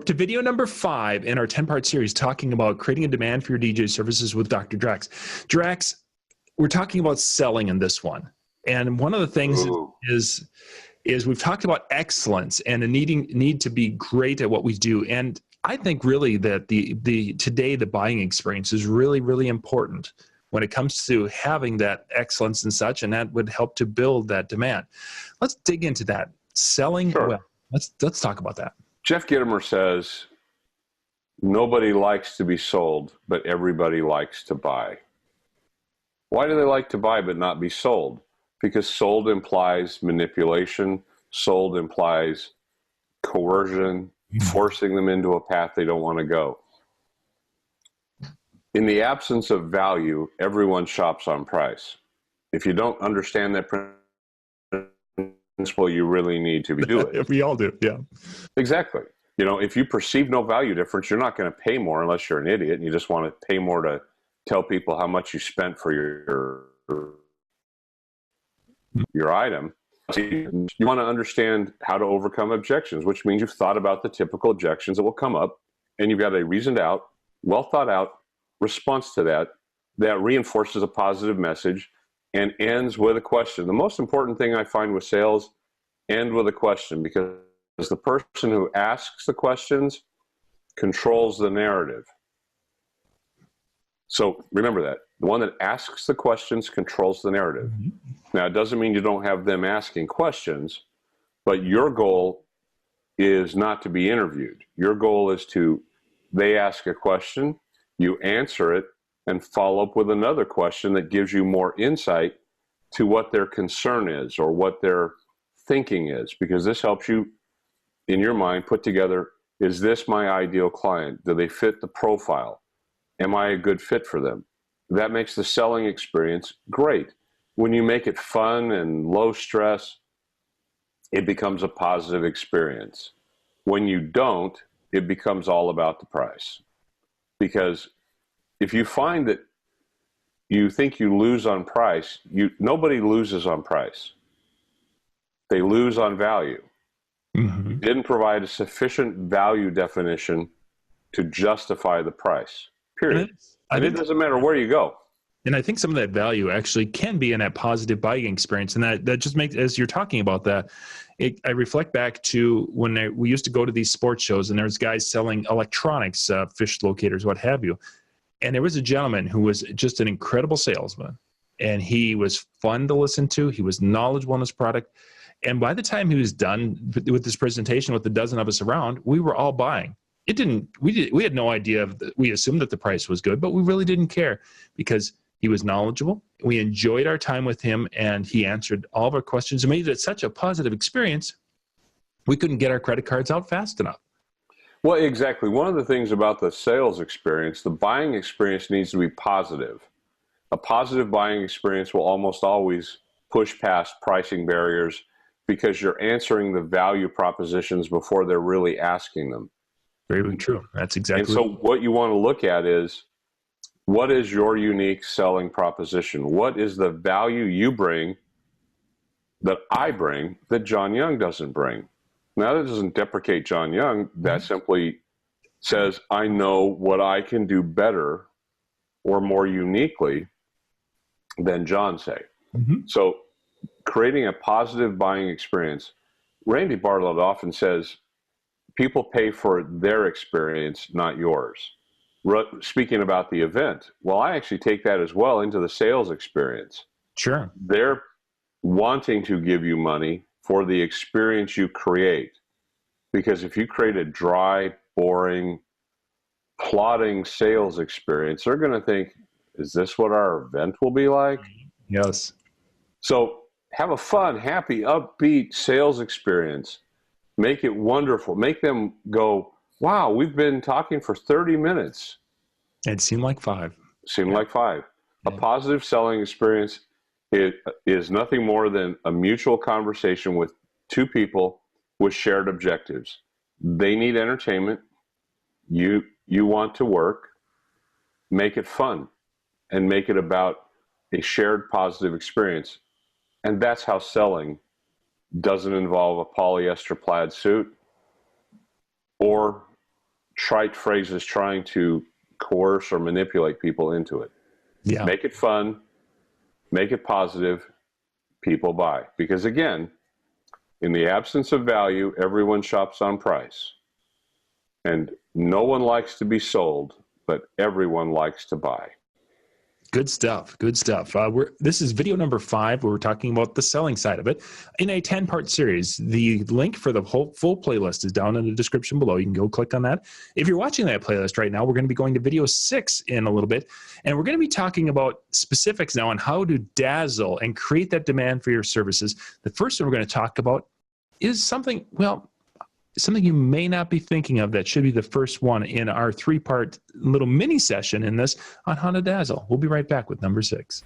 to video number 5 in our 10-part series talking about creating a demand for your DJ services with Dr. Drax. Drax, we're talking about selling in this one. And one of the things is we've talked about excellence and a need to be great at what we do. And I think really that today the buying experience is really, really important when it comes to having that excellence and such, and that would help to build that demand. Let's dig into that. Selling well. Let's talk about that. Jeff Gitomer says, nobody likes to be sold, but everybody likes to buy. Why do they like to buy but not be sold? Because sold implies manipulation, sold implies coercion, forcing them into a path they don't want to go. In the absence of value, everyone shops on price. If you don't understand that principle, you really need to do it. We all do, yeah. Exactly. You know, if you perceive no value difference, you're not going to pay more unless you're an idiot and you just want to pay more to tell people how much you spent for your item. So you want to understand how to overcome objections, which means you've thought about the typical objections that will come up, and you've got a reasoned out, well thought out response to that reinforces a positive message and ends with a question. The most important thing I find with sales, end with a question, because the person who asks the questions controls the narrative. So remember that. The one that asks the questions controls the narrative. Now, it doesn't mean you don't have them asking questions, but your goal is not to be interviewed. Your goal is they ask a question, you answer it, and follow up with another question that gives you more insight to what their concern is or what their thinking is, because this helps you, in your mind, put together, is this my ideal client? Do they fit the profile? Am I a good fit for them? That makes the selling experience great. When you make it fun and low stress, it becomes a positive experience. When you don't, it becomes all about the price. Because if you find that you think you lose on price, nobody loses on price. They lose on value. You didn't provide a sufficient value definition to justify the price, period. And it doesn't matter where you go. And I think some of that value actually can be in that positive buying experience. And that just makes, as you're talking about that, I reflect back to when we used to go to these sports shows and there's guys selling electronics, fish locators, what have you. And there was a gentleman who was just an incredible salesman. And he was fun to listen to. He was knowledgeable in his product. And by the time he was done with this presentation with a dozen of us around, we were all buying. We had no idea. We assumed that the price was good, but we really didn't care because he was knowledgeable. We enjoyed our time with him, and he answered all of our questions and made it such a positive experience, we couldn't get our credit cards out fast enough. Well, exactly. One of the things about the sales experience, the buying experience needs to be positive. A positive buying experience will almost always push past pricing barriers because you're answering the value propositions before they're really asking them. Very true. That's exactly. And so what you want to look at is, what is your unique selling proposition? What is the value you bring that I bring that John Young doesn't bring? Now, that doesn't deprecate John Young. That simply says, I know what I can do better or more uniquely than John say. So creating a positive buying experience. Randy Bartlett often says, people pay for their experience, not yours. Speaking about the event, well, I actually take that as well into the sales experience. Sure. They're wanting to give you money for the experience you create. Because if you create a dry, boring, plodding sales experience, they're going to think, is this what our event will be like? Yes. So have a fun, happy, upbeat sales experience. Make it wonderful. Make them go, wow, we've been talking for 30 minutes. It seemed like 5. Seemed like 5. A positive selling experience is nothing more than a mutual conversation with two people with shared objectives. They need entertainment. You want to work. Make it fun and make it about a shared positive experience. And that's how selling doesn't involve a polyester plaid suit or trite phrases trying to coerce or manipulate people into it. Yeah. Make it fun, make it positive, people buy. Because again, in the absence of value, everyone shops on price. And no one likes to be sold, but everyone likes to buy. Good stuff. Good stuff. This is video number 5, where we're talking about the selling side of it in a 10-part series. The link for the whole full playlist is down in the description below. You can go click on that. If you're watching that playlist right now, we're going to be going to video 6 in a little bit, and we're going to be talking about specifics now on how to dazzle and create that demand for your services. The first one we're going to talk about is something you may not be thinking of that should be the first one in our 3-part little mini session in this on how to dazzle. We'll be right back with number 6.